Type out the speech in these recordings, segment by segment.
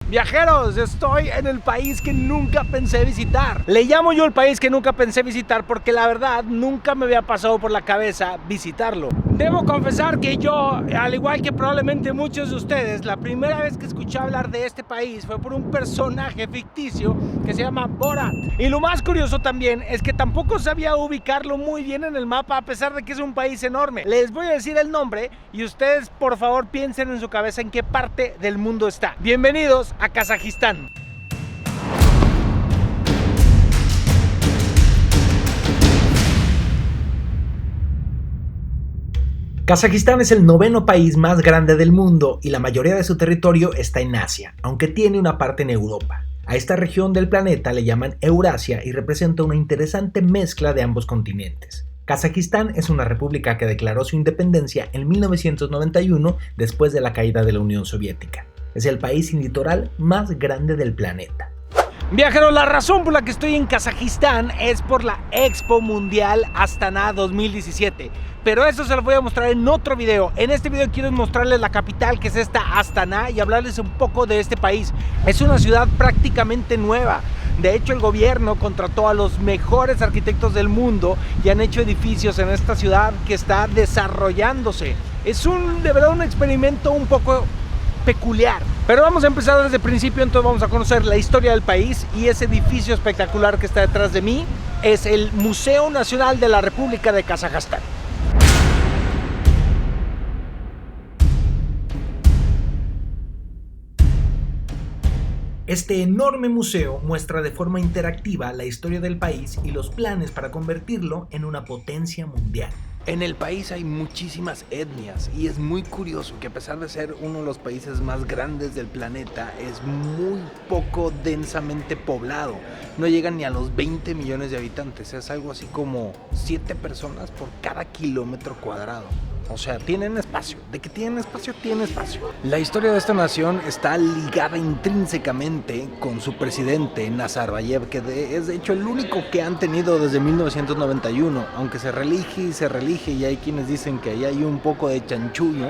Viajeros, estoy en el país que nunca pensé visitar. Le llamo yo el país que nunca pensé visitar porque la verdad nunca me había pasado por la cabeza visitarlo. Debo confesar que yo, al igual que probablemente muchos de ustedes, la primera vez que escuché hablar de este país fue por un personaje ficticio que se llama Borat. Y lo más curioso también es que tampoco sabía ubicarlo muy bien en el mapa, a pesar de que es un país enorme. Les voy a decir el nombre y ustedes por favor piensen en su cabeza en qué parte del mundo está. Bienvenidos a Kazajistán. Kazajistán es el noveno país más grande del mundo y la mayoría de su territorio está en Asia, aunque tiene una parte en Europa. A esta región del planeta le llaman Eurasia y representa una interesante mezcla de ambos continentes. Kazajistán es una república que declaró su independencia en 1991 después de la caída de la Unión Soviética. Es el país sin litoral más grande del planeta. Viajeros, la razón por la que estoy en Kazajistán es por la Expo Mundial Astana 2017. Pero eso se lo voy a mostrar en otro video. En este video quiero mostrarles la capital, que es esta Astana, y hablarles un poco de este país. Es una ciudad prácticamente nueva. De hecho, el gobierno contrató a los mejores arquitectos del mundo y han hecho edificios en esta ciudad que está desarrollándose. Es de verdad un experimento un poco peculiar. Pero vamos a empezar desde el principio, entonces vamos a conocer la historia del país, y ese edificio espectacular que está detrás de mí es el Museo Nacional de la República de Kazajistán. Este enorme museo muestra de forma interactiva la historia del país y los planes para convertirlo en una potencia mundial. En el país hay muchísimas etnias y es muy curioso que, a pesar de ser uno de los países más grandes del planeta, es muy poco densamente poblado. No llegan ni a los 20 millones de habitantes, es algo así como 7 personas por cada kilómetro cuadrado. O sea, tienen espacio. De que tienen espacio, tienen espacio. La historia de esta nación está ligada intrínsecamente con su presidente, Nazarbayev, que es de hecho el único que han tenido desde 1991. Aunque se reelige y hay quienes dicen que ahí hay un poco de chanchullo,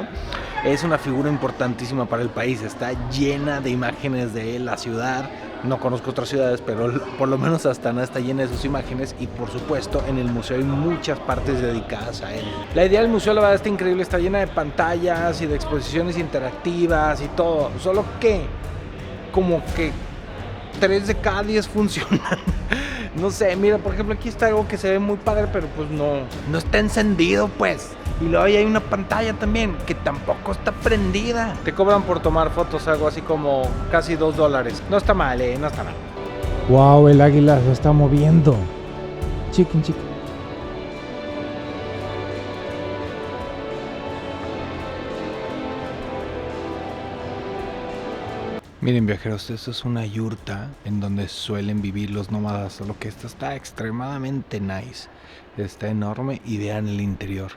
es una figura importantísima para el país. Está llena de imágenes de él, la ciudad. No conozco otras ciudades, pero por lo menos Astana está llena de sus imágenes, y por supuesto en el museo hay muchas partes dedicadas a él. La idea del museo, la verdad, está increíble, está llena de pantallas y de exposiciones interactivas y todo, solo que como que 3 de cada 10 funcionan. No sé, mira, por ejemplo, aquí está algo que se ve muy padre, pero pues no está encendido, pues. Y luego ahí hay una pantalla también que tampoco está prendida. Te cobran por tomar fotos, algo así como casi $2. No está mal, no está mal. Wow, el águila se está moviendo. Chicken. Miren, viajeros, esto es una yurta en donde suelen vivir los nómadas. Lo que está extremadamente nice. Está enorme y vean el interior.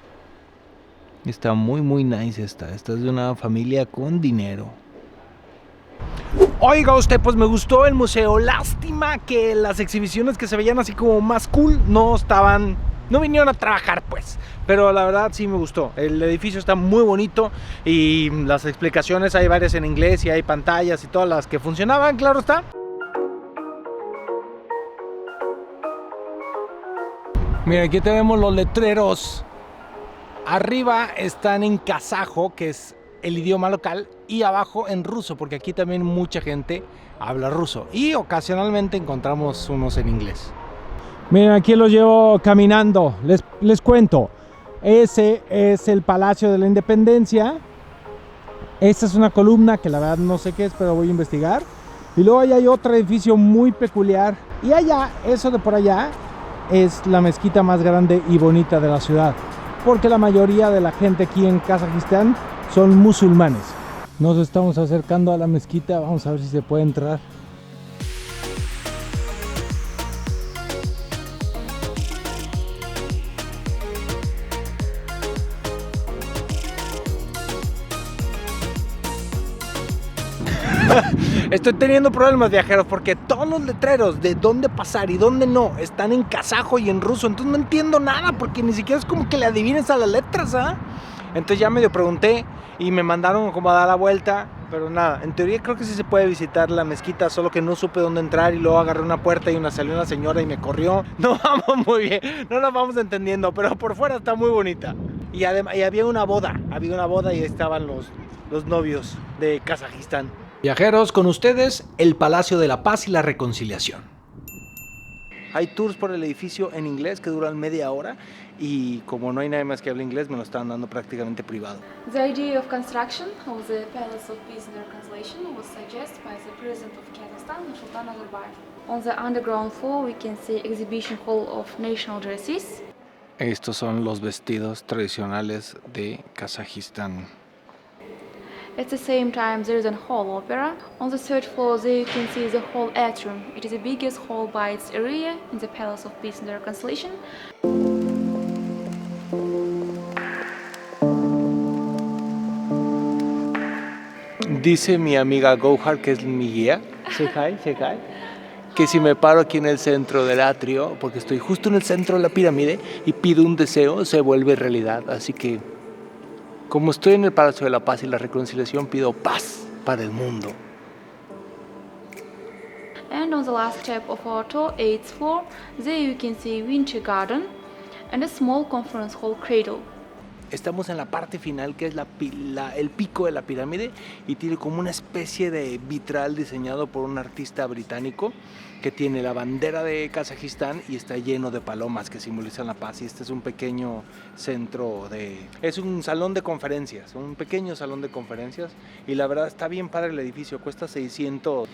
Está muy nice esta es de una familia con dinero. Oiga usted, pues me gustó el museo. Lástima que las exhibiciones que se veían así como más cool no vinieron a trabajar, pues. Pero la verdad sí me gustó. El edificio está muy bonito y las explicaciones hay varias en inglés y hay pantallas y todas las que funcionaban, claro está. Mira, aquí tenemos los letreros. Arriba están en kazajo, que es el idioma local, y abajo en ruso, porque aquí también mucha gente habla ruso. Y ocasionalmente encontramos unos en inglés. Miren, aquí los llevo caminando. Les cuento. Ese es el Palacio de la Independencia. Esta es una columna que la verdad no sé qué es, pero voy a investigar. Y luego allá hay otro edificio muy peculiar. Y allá, eso de por allá, es la mezquita más grande y bonita de la ciudad, porque la mayoría de la gente aquí en Kazajistán son musulmanes. Nos estamos acercando a la mezquita, vamos a ver si se puede entrar. Estoy teniendo problemas, viajeros, porque todos los letreros de dónde pasar y dónde no están en kazajo y en ruso. Entonces no entiendo nada, porque ni siquiera es como que le adivines a las letras, ¿ah? Entonces ya medio pregunté y me mandaron como a dar la vuelta Pero nada, en teoría creo que sí se puede visitar la mezquita, solo que no supe dónde entrar y luego agarré una puerta y salió una señora y me corrió. No vamos muy bien, no nos vamos entendiendo, pero por fuera está muy bonita. Y además y había una boda y ahí estaban los novios de Kazajistán. Viajeros, con ustedes, el Palacio de la Paz y la Reconciliación. Hay tours por el edificio en inglés que duran media hora y como no hay nadie más que hable inglés, me lo estaban dando prácticamente privado. The idea of construction of the Palace of Peace and Reconciliation was suggested by the President of Kazakhstan, Nursultan Nazarbayev. On the underground floor we can see exhibition hall of national dresses. Estos son los vestidos tradicionales de Kazajistán. At the same time, there is a hall opera. On the third floor, there you can see the hall atrium. It is the biggest hall by its area in the Palace of Peace and Reconciliation. Dice mi amiga Gohar, que es mi guía, que si me paro aquí en el centro del atrio, porque estoy justo en el centro de la pirámide, y pido un deseo, se vuelve realidad. Así que, como estoy en el Palacio de la Paz y la Reconciliación, pido paz para el mundo. And on the last step of our tour, 8th floor, there you can see Winter Garden and a small conference hall cradle. Estamos en la parte final, que es el pico de la pirámide, y tiene como una especie de vitral diseñado por un artista británico que tiene la bandera de Kazajistán y está lleno de palomas que simbolizan la paz. Y este es un pequeño centro es un salón de conferencias, un pequeño salón de conferencias, y la verdad está bien padre el edificio. Cuesta 600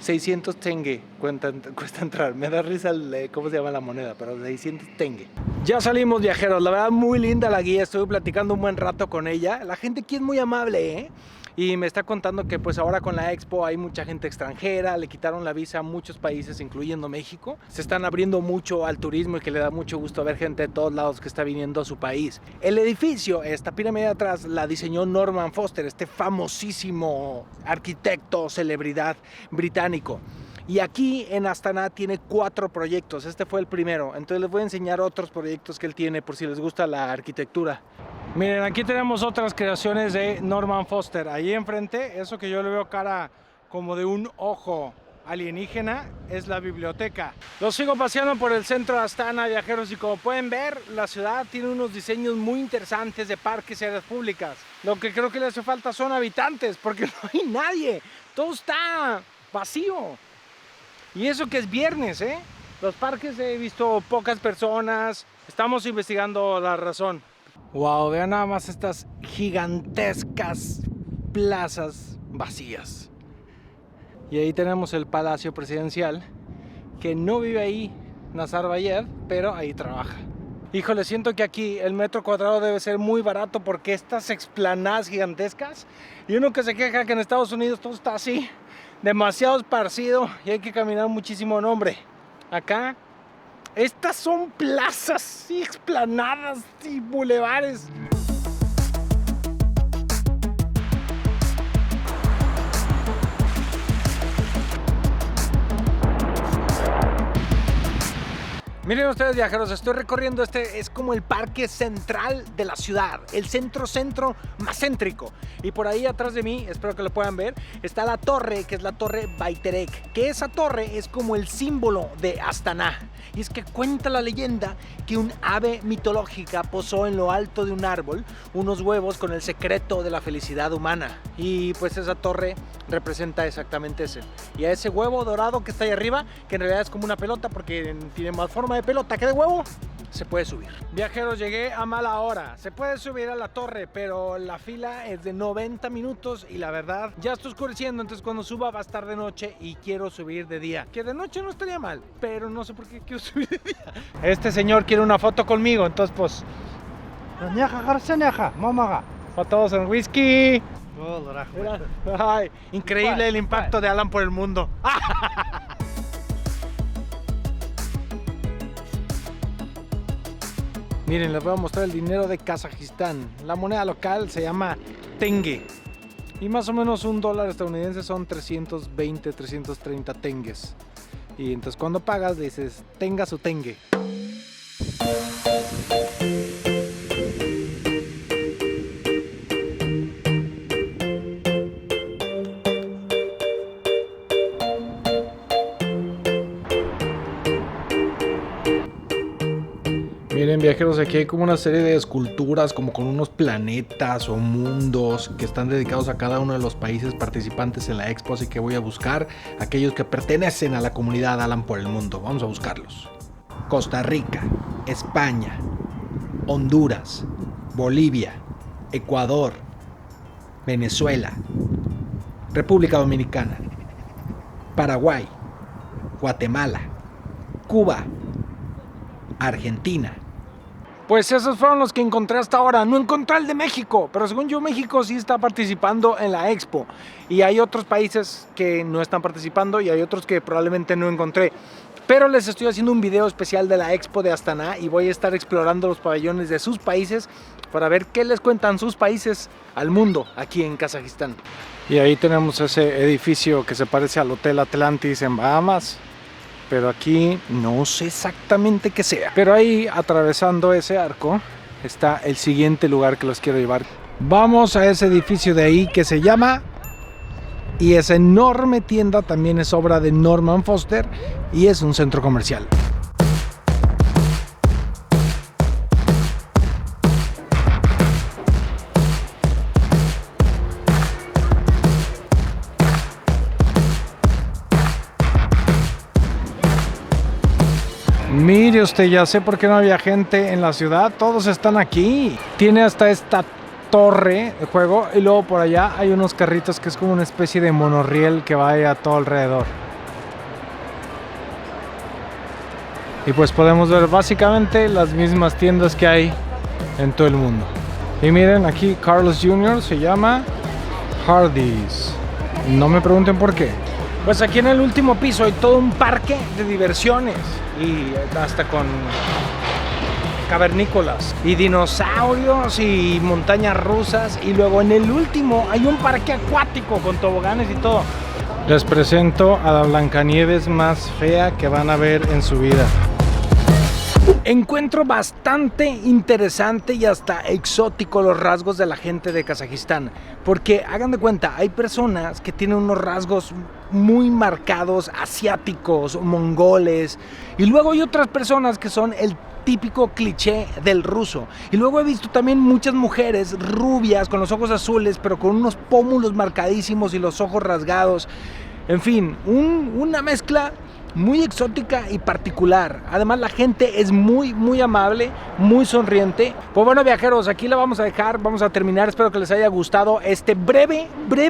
tenge, cuesta entrar. Me da risa cómo se llama la moneda, pero 600 tenge. Ya salimos, viajeros, la verdad muy linda la guía, estuve platicando un buen rato con ella. La gente aquí es muy amable, ¿eh? Y me está contando que pues ahora con la Expo hay mucha gente extranjera, le quitaron la visa a muchos países, incluyendo México. Se están abriendo mucho al turismo y que le da mucho gusto ver gente de todos lados que está viniendo a su país. El edificio, esta pirámide de atrás, la diseñó Norman Foster, este famosísimo arquitecto, celebridad británico. Y aquí en Astana tiene 4 proyectos, este fue el primero. Entonces les voy a enseñar otros proyectos que él tiene por si les gusta la arquitectura. Miren, aquí tenemos otras creaciones de Norman Foster. Ahí enfrente, eso que yo le veo cara como de un ojo alienígena, es la biblioteca. Los sigo paseando por el centro de Astana, viajeros, y como pueden ver, la ciudad tiene unos diseños muy interesantes de parques y áreas públicas. Lo que creo que le hace falta son habitantes, porque no hay nadie. Todo está vacío. Y eso que es viernes, ¿eh? Los parques he visto pocas personas. Estamos investigando la razón. Wow, vean nada más estas gigantescas plazas vacías. Y ahí tenemos el Palacio Presidencial, que no vive ahí Nazarbayev, pero ahí trabaja. Híjole, siento que aquí el metro cuadrado debe ser muy barato porque estas explanadas gigantescas, y uno que se queja que en Estados Unidos todo está así, demasiado esparcido y hay que caminar muchísimo, nombre. Acá, estas son plazas y explanadas y bulevares. Miren ustedes, viajeros, estoy recorriendo es como el parque central de la ciudad, el centro más céntrico. Y por ahí atrás de mí, espero que lo puedan ver, está la torre, que es la torre Bayterek, que esa torre es como el símbolo de Astana. Y es que cuenta la leyenda que un ave mitológica posó en lo alto de un árbol unos huevos con el secreto de la felicidad humana. Y pues esa torre representa exactamente ese. Y a ese huevo dorado que está ahí arriba, que en realidad es como una pelota porque tiene más forma de pelota que de huevo, se puede subir. Viajeros, llegué a mala hora. Se puede subir a la torre, pero la fila es de 90 minutos y la verdad ya está oscureciendo, entonces cuando suba va a estar de noche y quiero subir de día. Que de noche no estaría mal, pero no sé por qué quiero subir de día. Este señor quiere una foto conmigo, entonces pues... Fotos en whisky. Ay, increíble el impacto de Alan por el mundo. Miren, les voy a mostrar el dinero de Kazajistán. La moneda local se llama tenge. Y más o menos $1 estadounidense son 320, 330 tengues. Y entonces cuando pagas dices, tenga su tenge. Miren, viajeros, aquí hay como una serie de esculturas como con unos planetas o mundos que están dedicados a cada uno de los países participantes en la expo, así que voy a buscar aquellos que pertenecen a la comunidad Alan por el mundo. Vamos a buscarlos. Costa Rica, España, Honduras, Bolivia, Ecuador, Venezuela, República Dominicana, Paraguay, Guatemala, Cuba, Argentina. Pues esos fueron los que encontré hasta ahora. No encontré el de México, pero según yo México sí está participando en la expo. Y hay otros países que no están participando y hay otros que probablemente no encontré. Pero les estoy haciendo un video especial de la expo de Astana y voy a estar explorando los pabellones de sus países para ver qué les cuentan sus países al mundo aquí en Kazajistán. Y ahí tenemos ese edificio que se parece al Hotel Atlantis en Bahamas. Pero aquí no sé exactamente qué sea. Pero ahí, atravesando ese arco, está el siguiente lugar que los quiero llevar. Vamos a ese edificio de ahí que se llama... Y esa enorme tienda también es obra de Norman Foster y es un centro comercial. Mire usted, ya sé por qué no había gente en la ciudad, todos están aquí. Tiene hasta esta torre de juego y luego por allá hay unos carritos que es como una especie de monorriel que va a todo alrededor. Y pues podemos ver básicamente las mismas tiendas que hay en todo el mundo. Y miren, aquí Carlos Jr. se llama Hardee's. No me pregunten por qué. Pues aquí en el último piso hay todo un parque de diversiones y hasta con cavernícolas y dinosaurios y montañas rusas, y luego en el último hay un parque acuático con toboganes y todo. Les presento a la Blancanieves más fea que van a ver en su vida. Encuentro bastante interesante y hasta exótico los rasgos de la gente de Kazajistán, porque hagan de cuenta, hay personas que tienen unos rasgos muy marcados, asiáticos, mongoles, y luego hay otras personas que son el típico cliché del ruso. Y luego he visto también muchas mujeres rubias con los ojos azules, pero con unos pómulos marcadísimos y los ojos rasgados. En fin, una mezcla muy exótica y particular. Además la gente es muy amable, muy sonriente. Pues bueno, viajeros, aquí la vamos a dejar, vamos a terminar. Espero que les haya gustado este breve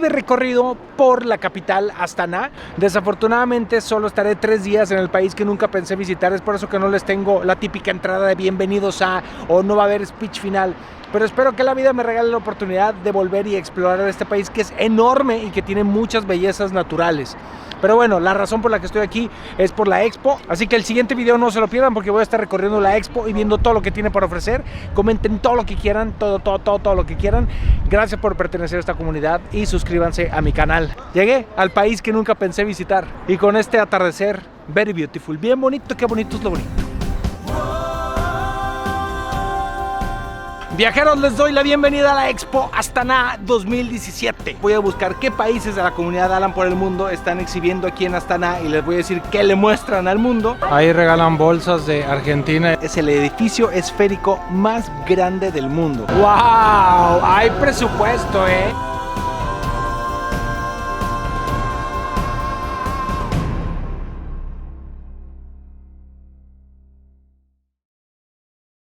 recorrido por la capital Astana. Desafortunadamente solo estaré 3 días en el país que nunca pensé visitar, es por eso que no les tengo la típica entrada de bienvenidos a, o no va a haber speech final. Pero espero que la vida me regale la oportunidad de volver y explorar este país que es enorme y que tiene muchas bellezas naturales. Pero bueno, la razón por la que estoy aquí es por la expo, así que el siguiente video no se lo pierdan porque voy a estar recorriendo la expo y viendo todo lo que tiene para ofrecer. Comenten todo lo que quieran, todo lo que quieran. Gracias por pertenecer a esta comunidad y suscríbanse a mi canal. Llegué al país que nunca pensé visitar y con este atardecer very beautiful, bien bonito, qué bonito es lo bonito. Viajeros, les doy la bienvenida a la Expo Astana 2017. Voy a buscar qué países de la comunidad Alan por el mundo están exhibiendo aquí en Astana y les voy a decir qué le muestran al mundo. Ahí regalan bolsas de Argentina. Es el edificio esférico más grande del mundo. ¡Wow! Hay presupuesto, ¿eh?